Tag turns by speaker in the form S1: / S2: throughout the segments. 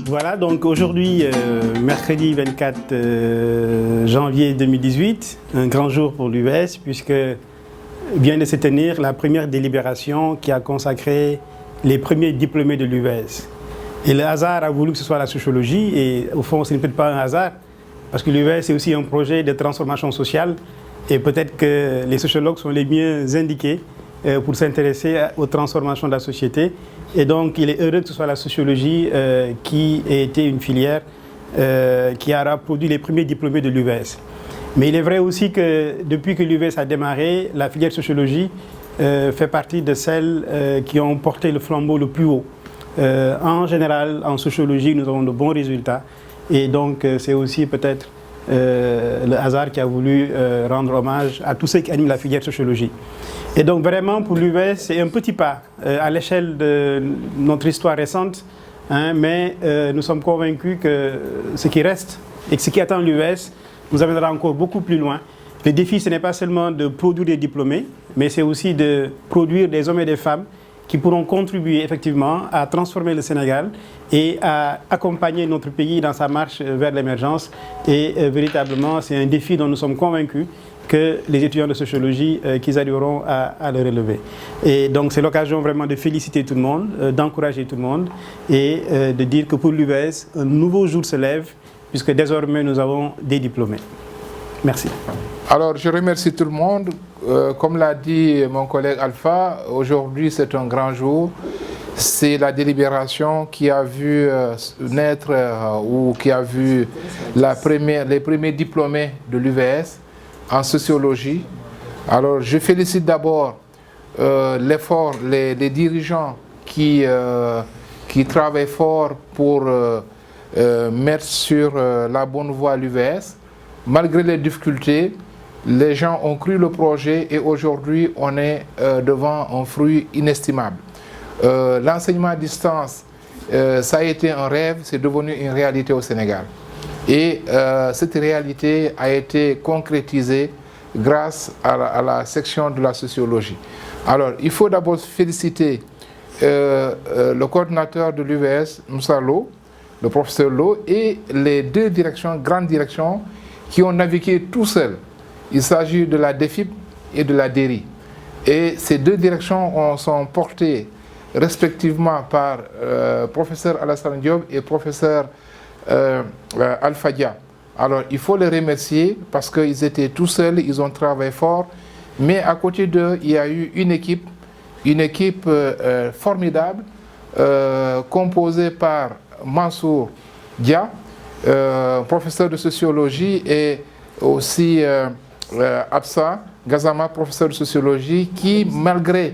S1: Voilà, donc aujourd'hui, mercredi 24 janvier 2018, un grand jour pour l'UVS puisque vient de se tenir la première délibération qui a consacré les premiers diplômés de l'UVS. Et le hasard a voulu que ce soit la sociologie et au fond ce n'est peut-être pas un hasard parce que l'UVS est aussi un projet de transformation sociale et peut-être que les sociologues sont les mieux indiqués pour s'intéresser aux transformations de la société. Et donc, il est heureux que ce soit la sociologie qui ait été une filière qui aura produit les premiers diplômés de l'UVS. Mais il est vrai aussi que depuis que l'UVS a démarré, la filière sociologie fait partie de celles qui ont porté le flambeau le plus haut. En général, en sociologie, nous avons de bons résultats. Et donc, c'est aussi peut-être le hasard qui a voulu rendre hommage à tous ceux qui animent la filière sociologie. Et donc vraiment pour l'UVS, c'est un petit pas à l'échelle de notre histoire récente, hein, mais nous sommes convaincus que ce qui reste et ce qui attend l'UVS nous amènera encore beaucoup plus loin. Le défi, ce n'est pas seulement de produire des diplômés, mais c'est aussi de produire des hommes et des femmes qui pourront contribuer effectivement à transformer le Sénégal et à accompagner notre pays dans sa marche vers l'émergence. Et véritablement, c'est un défi dont nous sommes convaincus que les étudiants de sociologie, qu'ils arriveront à le relever. Et donc c'est l'occasion vraiment de féliciter tout le monde, d'encourager tout le monde et de dire que pour l'UVS, un nouveau jour se lève puisque désormais nous avons des diplômés. Merci.
S2: Alors je remercie tout le monde. Comme l'a dit mon collègue Alpha, aujourd'hui c'est un grand jour. C'est la délibération qui a vu naître ou qui a vu les premiers diplômés de l'UVS en sociologie. Alors je félicite d'abord l'effort, les dirigeants qui travaillent fort pour mettre sur la bonne voie l'UVS. Malgré les difficultés, les gens ont cru le projet et aujourd'hui on est devant un fruit inestimable. L'enseignement à distance, ça a été un rêve, c'est devenu une réalité au Sénégal. Et cette réalité a été concrétisée grâce à la section de la sociologie. Alors, il faut d'abord féliciter le coordinateur de l'UVS, Moussa Lo, le professeur Lo, et les deux directions, grandes directions, qui ont navigué tout seuls. Il s'agit de la DEFIP et de la DERI. Et ces deux directions sont portées respectivement par professeur Alassane Diop et professeur Alpha Dia. Alors il faut les remercier parce qu'ils étaient tout seuls, ils ont travaillé fort, mais à côté d'eux, il y a eu une équipe formidable composée par Mansour Dia, professeur de sociologie, et aussi Absa Gazama, professeur de sociologie, qui malgré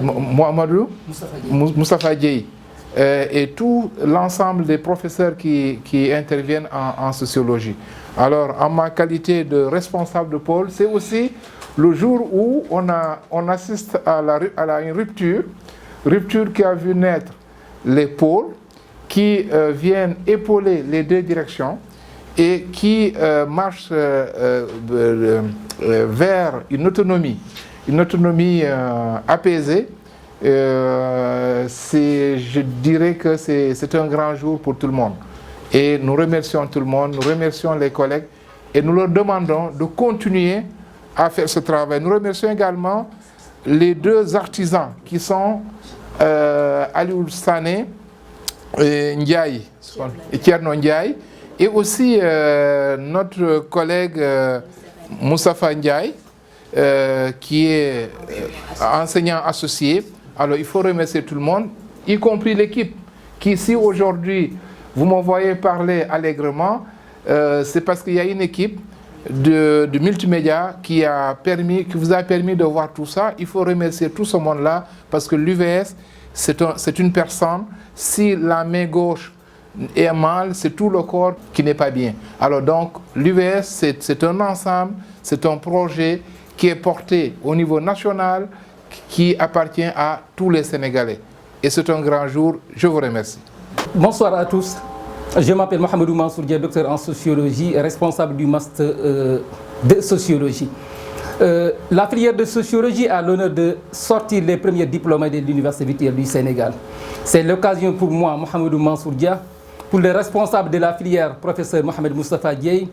S2: Mohamedou Moustapha Dieye et tout l'ensemble des professeurs qui interviennent en sociologie. Alors, en ma qualité de responsable de pôle, c'est aussi le jour où on assiste à une rupture qui a vu naître les pôles qui viennent épauler les deux directions et qui marchent vers une autonomie apaisée. Je dirais que c'est un grand jour pour tout le monde. Et nous remercions tout le monde, nous remercions les collègues et nous leur demandons de continuer à faire ce travail. Nous remercions également les deux artisans qui sont Aliou Sané et Ndiaye, et Thierno Ndiaye, et aussi notre collègue Moustapha Ndiaye, qui est enseignant associé. Alors il faut remercier tout le monde, y compris l'équipe, qui si aujourd'hui vous me voyez parler allègrement, c'est parce qu'il y a une équipe de multimédia qui vous a permis de voir tout ça. Il faut remercier tout ce monde-là parce que l'UVS, c'est une personne. Si la main gauche est mal, c'est tout le corps qui n'est pas bien. Alors donc l'UVS, c'est un ensemble, c'est un projet qui est porté au niveau national, qui appartient à tous les Sénégalais. Et c'est un grand jour. Je vous remercie.
S3: Bonsoir à tous. Je m'appelle Mohamedou Mansour Dia, docteur en sociologie et responsable du master de sociologie. La filière de sociologie a l'honneur de sortir les premiers diplômés de l'Université virtuelle du Sénégal. C'est l'occasion pour moi, Mohamedou Mansour Dia, pour les responsables de la filière, professeur Mohamed Moustapha Dieye,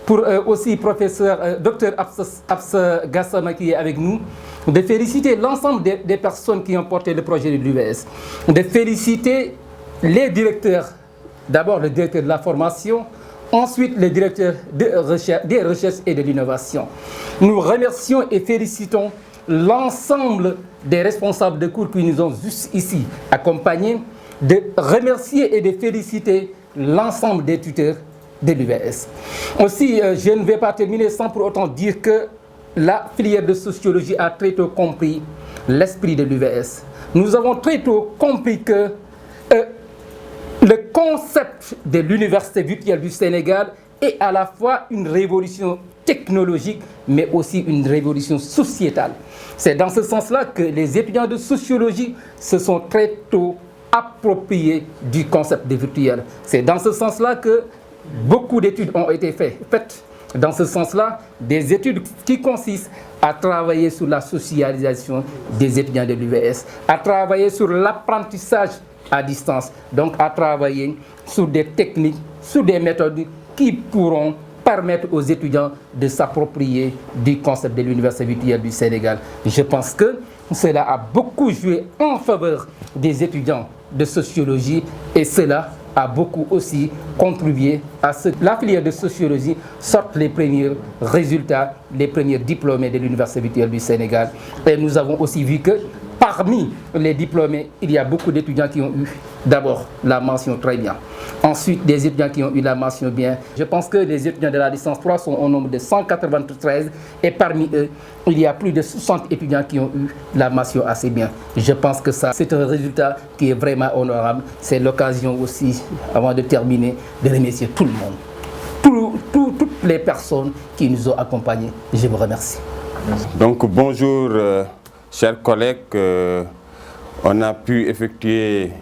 S3: pour aussi professeur docteur Absa Gassama qui est avec nous, de féliciter l'ensemble des personnes qui ont porté le projet de l'UVS, de féliciter les directeurs, d'abord le directeur de la formation, ensuite le directeur des recherches et de l'innovation. Nous remercions et félicitons l'ensemble des responsables de cours qui nous ont juste ici accompagnés, de remercier et de féliciter l'ensemble des tuteurs de l'UVS. Aussi, je ne vais pas terminer sans pour autant dire que la filière de sociologie a très tôt compris l'esprit de l'UVS. Nous avons très tôt compris que le concept de l'Université virtuelle du Sénégal est à la fois une révolution technologique, mais aussi une révolution sociétale. C'est dans ce sens-là que les étudiants de sociologie se sont très tôt appropriés du concept de virtuel. C'est dans ce sens-là que beaucoup d'études ont été faites. Dans ce sens-là, des études qui consistent à travailler sur la socialisation des étudiants de l'UVS, à travailler sur l'apprentissage à distance, donc à travailler sur des techniques, sur des méthodes qui pourront permettre aux étudiants de s'approprier du concept de l'Université virtuelle du Sénégal. Je pense que cela a beaucoup joué en faveur des étudiants de sociologie et cela a beaucoup aussi contribué à ce que la filière de sociologie sorte les premiers résultats, les premiers diplômés de l'Université virtuelle du Sénégal. Et nous avons aussi vu que parmi les diplômés, il y a beaucoup d'étudiants qui ont eu d'abord la mention très bien. Ensuite, des étudiants qui ont eu la mention bien. Je pense que les étudiants de la licence 3 sont au nombre de 193 et parmi eux, il y a plus de 60 étudiants qui ont eu la mention assez bien. Je pense que ça, c'est un résultat qui est vraiment honorable. C'est l'occasion aussi, avant de terminer, de remercier tout le monde. Toutes les personnes qui nous ont accompagnés. Je vous remercie.
S4: Donc bonjour. Chers collègues, on a pu effectuer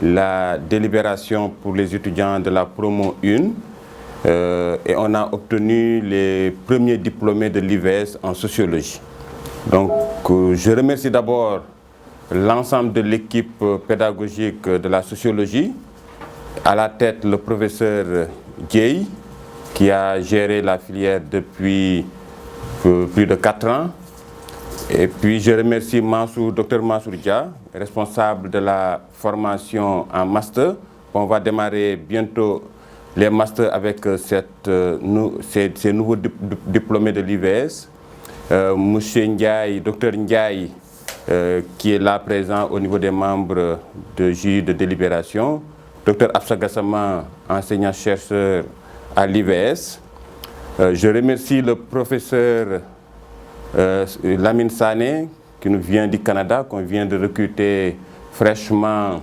S4: la délibération pour les étudiants de la promo 1 et on a obtenu les premiers diplômés de l'IVS en sociologie. Donc je remercie d'abord l'ensemble de l'équipe pédagogique de la sociologie, à la tête le professeur Dieye qui a géré la filière depuis plus de 4 ans. Et puis je remercie Dr Mansour Dia, responsable de la formation en master. On va démarrer bientôt les masters avec ces nouveaux diplômés de l'IVS. Monsieur Ndiaye, Dr Ndiaye, qui est là présent au niveau des membres de jury de délibération. Dr Absa Gassama, enseignant-chercheur à l'IVS. Je remercie le professeur Lamine Sané, qui nous vient du Canada, qu'on vient de recruter fraîchement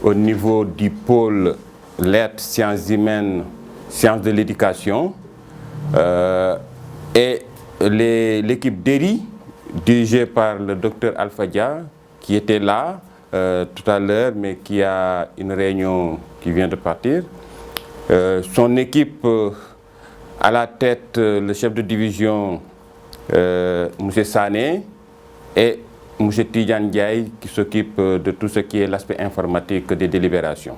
S4: au niveau du pôle lettres, sciences humaines, sciences de l'éducation. Et l'équipe d'ERI, dirigée par le docteur Alpha Dia, qui était là tout à l'heure, mais qui a une réunion qui vient de partir. Son équipe, à la tête, le chef de division, M. Sané et M. Tidjane Ndiaye qui s'occupe de tout ce qui est l'aspect informatique des délibérations.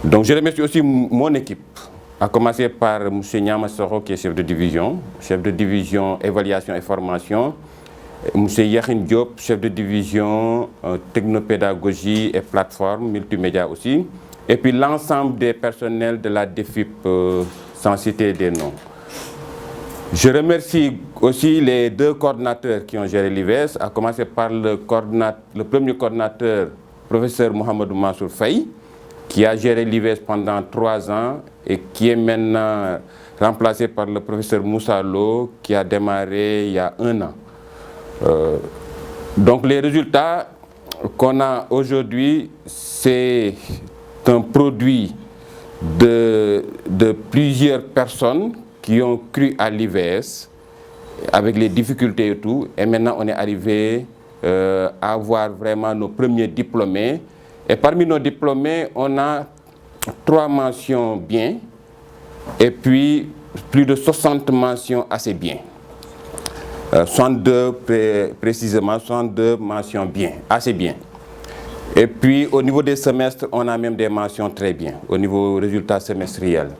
S4: Donc je remercie aussi mon équipe, à commencer par M. Nyama Soro qui est chef de division évaluation et formation, M. Yahin Diop, chef de division technopédagogie et plateforme multimédia aussi, et puis l'ensemble des personnels de la DEFIP sans citer des noms. Je remercie aussi les 2 coordinateurs qui ont géré l'IVS, à commencer par le premier coordinateur, professeur Mohamedou Mansour Faye, qui a géré l'IVS pendant 3 ans et qui est maintenant remplacé par le professeur Moussa Lo, qui a démarré il y a 1 an. Donc les résultats qu'on a aujourd'hui, c'est un produit de plusieurs personnes qui ont cru à l'IVS avec les difficultés et tout. Et maintenant, on est arrivé à avoir vraiment nos premiers diplômés. Et parmi nos diplômés, on a 3 mentions bien et puis plus de 60 mentions assez bien. 62 précisément, 62 mentions bien, assez bien. Et puis au niveau des semestres, on a même des mentions très bien, au niveau résultats semestriels.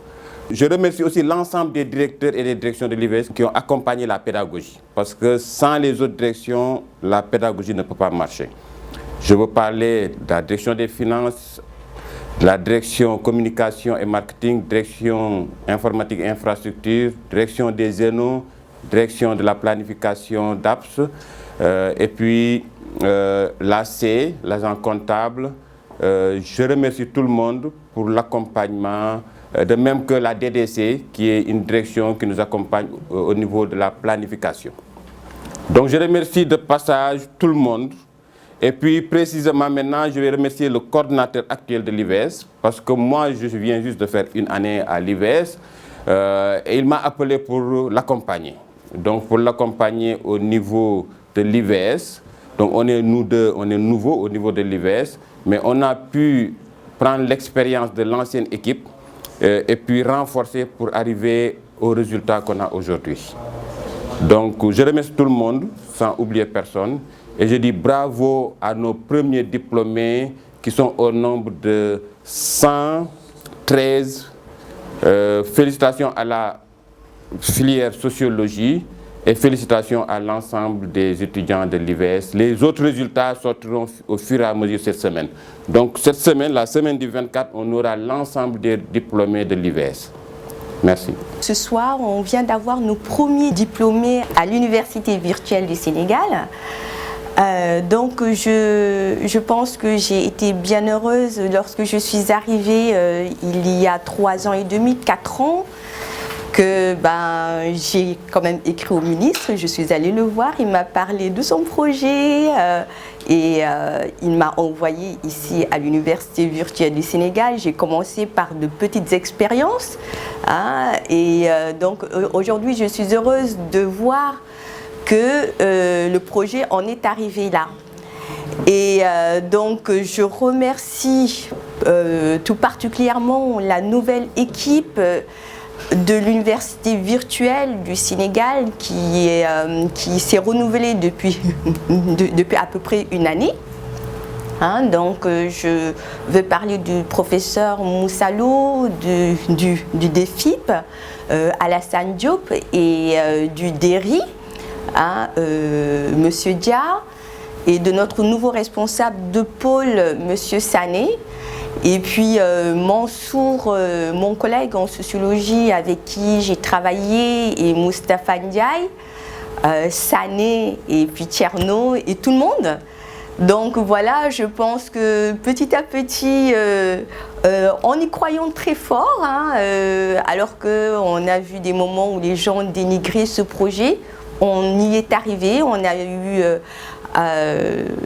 S4: Je remercie aussi l'ensemble des directeurs et des directions de l'UVS qui ont accompagné la pédagogie. Parce que sans les autres directions, la pédagogie ne peut pas marcher. Je veux parler de la direction des finances, de la direction communication et marketing, direction informatique et infrastructure, direction des zénos, direction de la planification d'APS, et puis l'AC, l'agent comptable. Je remercie tout le monde pour l'accompagnement. De même que la DDC, qui est une direction qui nous accompagne au niveau de la planification. Donc je remercie de passage tout le monde. Et puis précisément maintenant, je vais remercier le coordinateur actuel de l'IVS, parce que moi, je viens juste de faire une année à l'IVS, et il m'a appelé pour l'accompagner. Donc pour l'accompagner au niveau de l'IVS. Donc on est nous deux, on est nouveaux au niveau de l'IVS, mais on a pu prendre l'expérience de l'ancienne équipe, et puis renforcer pour arriver au résultat qu'on a aujourd'hui. Donc je remercie tout le monde, sans oublier personne, et je dis bravo à nos premiers diplômés qui sont au nombre de 113. Félicitations à la filière sociologie et félicitations à l'ensemble des étudiants de l'IVS. Les autres résultats sortiront au fur et à mesure cette semaine. Donc cette semaine, la semaine du 24, on aura l'ensemble des diplômés de l'IVS. Merci.
S5: Ce soir, on vient d'avoir nos premiers diplômés à l'Université virtuelle du Sénégal. Donc je pense que j'ai été bien heureuse lorsque je suis arrivée il y a 3 ans et demi, 4 ans. Que j'ai quand même écrit au ministre, je suis allée le voir, il m'a parlé de son projet et il m'a envoyé ici à l'Université virtuelle du Sénégal. J'ai commencé par de petites expériences donc aujourd'hui je suis heureuse de voir que le projet en est arrivé là. Et donc je remercie tout particulièrement la nouvelle équipe de l'Université virtuelle du Sénégal qui s'est renouvelée depuis à peu près une année. Donc je veux parler du professeur Moussalo, du DEFIP, Alassane Diop et du DERI, Monsieur Dia, et de notre nouveau responsable de pôle, Monsieur Sané. Et puis Mansour, mon collègue en sociologie avec qui j'ai travaillé, et Moustapha Ndiaye, Sané et puis Tierno et tout le monde. Donc voilà, je pense que petit à petit, en y croyant très fort, alors qu'on a vu des moments où les gens dénigraient ce projet, on y est arrivé, on a eu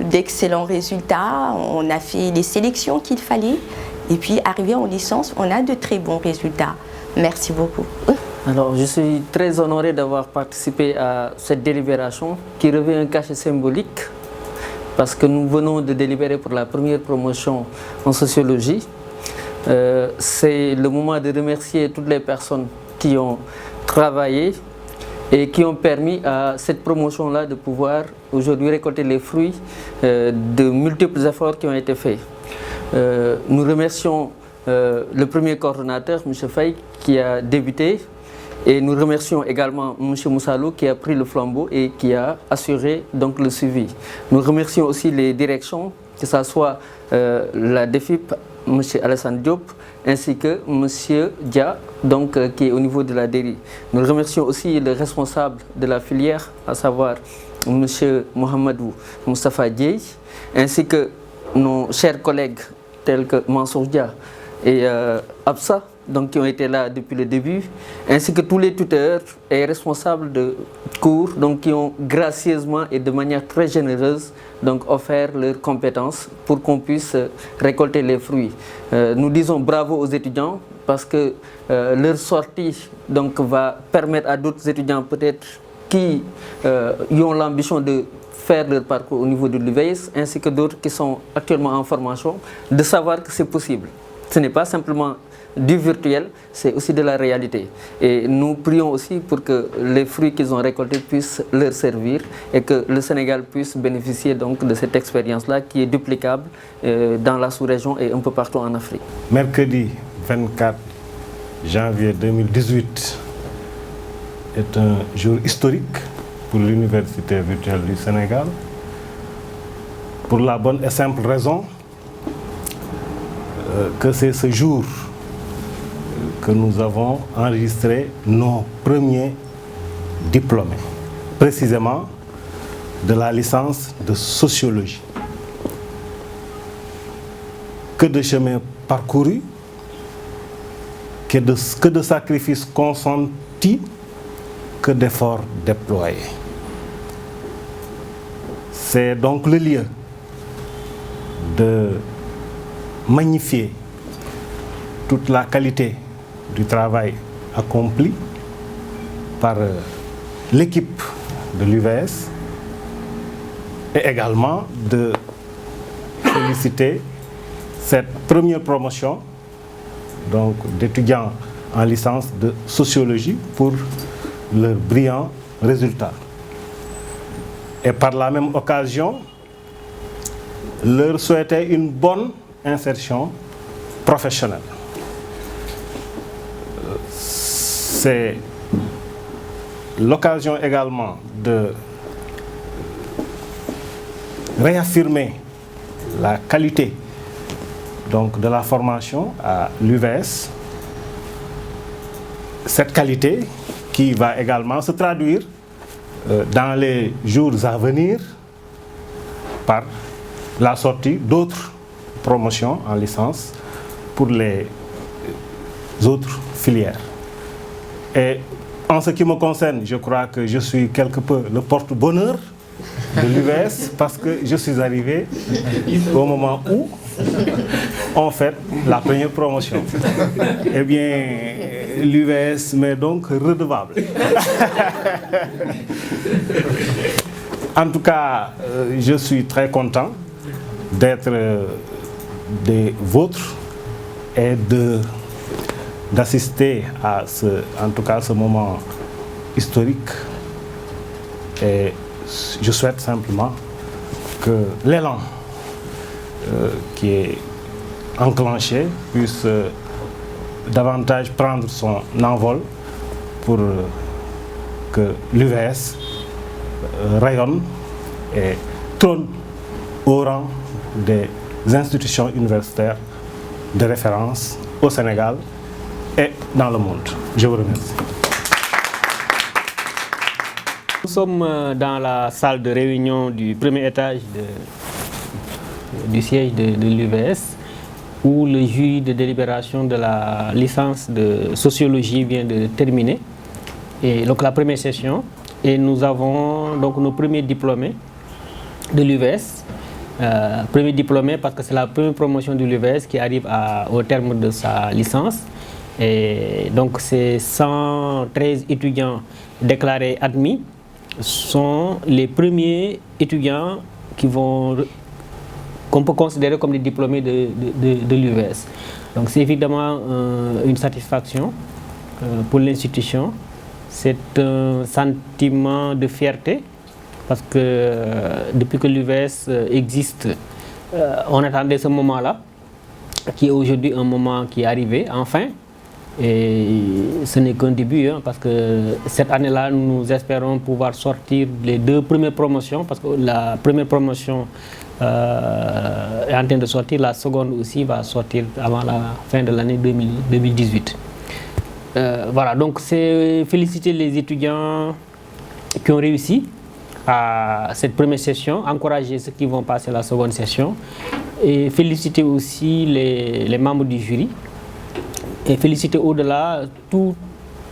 S5: d'excellents résultats, on a fait les sélections qu'il fallait, et puis arrivé en licence, on a de très bons résultats. Merci beaucoup.
S6: Alors, je suis très honoré d'avoir participé à cette délibération qui revêt un cachet symbolique parce que nous venons de délibérer pour la première promotion en sociologie. C'est le moment de remercier toutes les personnes qui ont travaillé et qui ont permis à cette promotion-là de pouvoir aujourd'hui récolter les fruits de multiples efforts qui ont été faits. Nous remercions le premier coordonnateur, M. Faye, qui a débuté, et nous remercions également M. Moussalo qui a pris le flambeau et qui a assuré donc le suivi. Nous remercions aussi les directions, que ce soit la DEFIP, M. Alassane Diop, ainsi que M. Dia, donc, qui est au niveau de la DERI. Nous remercions aussi le responsable de la filière, à savoir M. Mohamedou Moustapha Dieye, ainsi que nos chers collègues tels que Mansour Dia et Absa, donc, qui ont été là depuis le début, ainsi que tous les tuteurs et responsables de cours, donc, qui ont gracieusement et de manière très généreuse donc, offert leurs compétences pour qu'on puisse récolter les fruits. Nous disons bravo aux étudiants parce que leur sortie donc, va permettre à d'autres étudiants peut-être qui ont l'ambition de faire leur parcours au niveau de l'UVS, ainsi que d'autres qui sont actuellement en formation, de savoir que c'est possible. ce n'est pas simplement du virtuel, c'est aussi de la réalité. Et nous prions aussi pour que les fruits qu'ils ont récoltés puissent leur servir et que le Sénégal puisse bénéficier donc de cette expérience-là qui est duplicable dans la sous-région et un peu partout en Afrique.
S7: Mercredi 24 janvier 2018 est un jour historique pour l'Université virtuelle du Sénégal, pour la bonne et simple raison que c'est ce jour que nous avons enregistré nos premiers diplômés, précisément de la licence de sociologie. Que de chemin parcouru, que de sacrifices consentis, que d'efforts déployés. C'est donc le lieu de magnifier toute la qualité du travail accompli par l'équipe de l'UVS et également de féliciter cette première promotion donc d'étudiants en licence de sociologie pour leurs brillants résultats. Et par la même occasion, leur souhaiter une bonne insertion professionnelle. C'est l'occasion également de réaffirmer la qualité donc, de la formation à l'UVS. Cette qualité qui va également se traduire dans les jours à venir par la sortie d'autres promotions en licence pour les autres filières. Et en ce qui me concerne, je crois que je suis quelque peu le porte-bonheur de l'UVS parce que je suis arrivé au moment où on fait la première promotion. Eh bien, l'UVS m'est donc redevable. En tout cas, je suis très content d'être des vôtres et d'assister à ce moment historique. Et je souhaite simplement que l'élan qui est enclenché puisse davantage prendre son envol pour que l'UVS rayonne et trône au rang des institutions universitaires de référence au Sénégal et dans le monde. Je vous remercie.
S8: Nous sommes dans la salle de réunion du premier étage du siège de l'UVS où le jury de délibération de la licence de sociologie vient de terminer. Et donc la première session. Et nous avons donc nos premiers diplômés de l'UVS. Premier diplômé parce que c'est la première promotion de l'UVS qui arrive au terme de sa licence. Et donc ces 113 étudiants déclarés admis sont les premiers étudiants qu'on peut considérer comme des diplômés de l'UVS. Donc c'est évidemment une satisfaction pour l'institution. C'est un sentiment de fierté parce que depuis que l'UVS existe, on attendait ce moment-là, qui est aujourd'hui un moment qui est arrivé enfin. Et ce n'est qu'un début, parce que cette année-là, nous espérons pouvoir sortir les 2 premières promotions, parce que la première promotion est en train de sortir, la seconde aussi va sortir avant la fin de l'année 2018. Voilà, donc c'est féliciter les étudiants qui ont réussi à cette première session, encourager ceux qui vont passer la seconde session et féliciter aussi les membres du jury. Et féliciter au-delà tous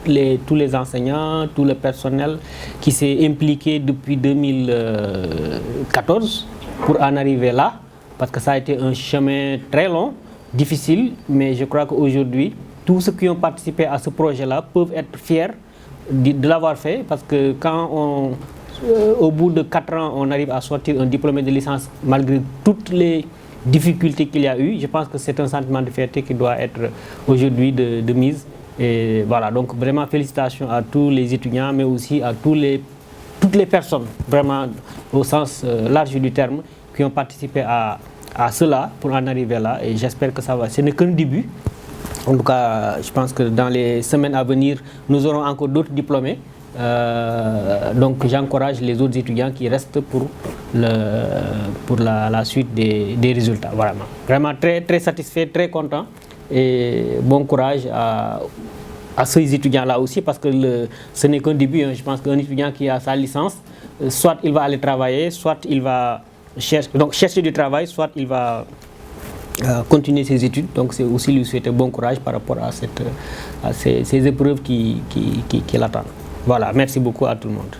S8: les enseignants, tout le personnel qui s'est impliqué depuis 2014 pour en arriver là, parce que ça a été un chemin très long, difficile, mais je crois qu'aujourd'hui, tous ceux qui ont participé à ce projet-là peuvent être fiers de l'avoir fait, parce que quand au bout de 4 ans, on arrive à sortir un diplômé de licence, malgré toutes les difficultés qu'il y a eu, je pense que c'est un sentiment de fierté qui doit être aujourd'hui de mise. Et voilà, donc vraiment félicitations à tous les étudiants, mais aussi à toutes les personnes, vraiment au sens large du terme, qui ont participé à cela pour en arriver là. Et j'espère que ça va. Ce n'est qu'un début. En tout cas, je pense que dans les semaines à venir, nous aurons encore d'autres diplômés. Donc j'encourage les autres étudiants qui restent pour la suite des résultats. Vraiment, vraiment très, très satisfait, très content. Et bon courage à ces étudiants-là aussi, parce que ce n'est qu'un début. Hein. Je pense qu'un étudiant qui a sa licence, soit il va aller travailler, soit il va chercher du travail, soit il va continuer ses études. Donc c'est aussi lui souhaiter bon courage par rapport à ces épreuves qui l'attendent. Voilà, merci beaucoup à tout le monde.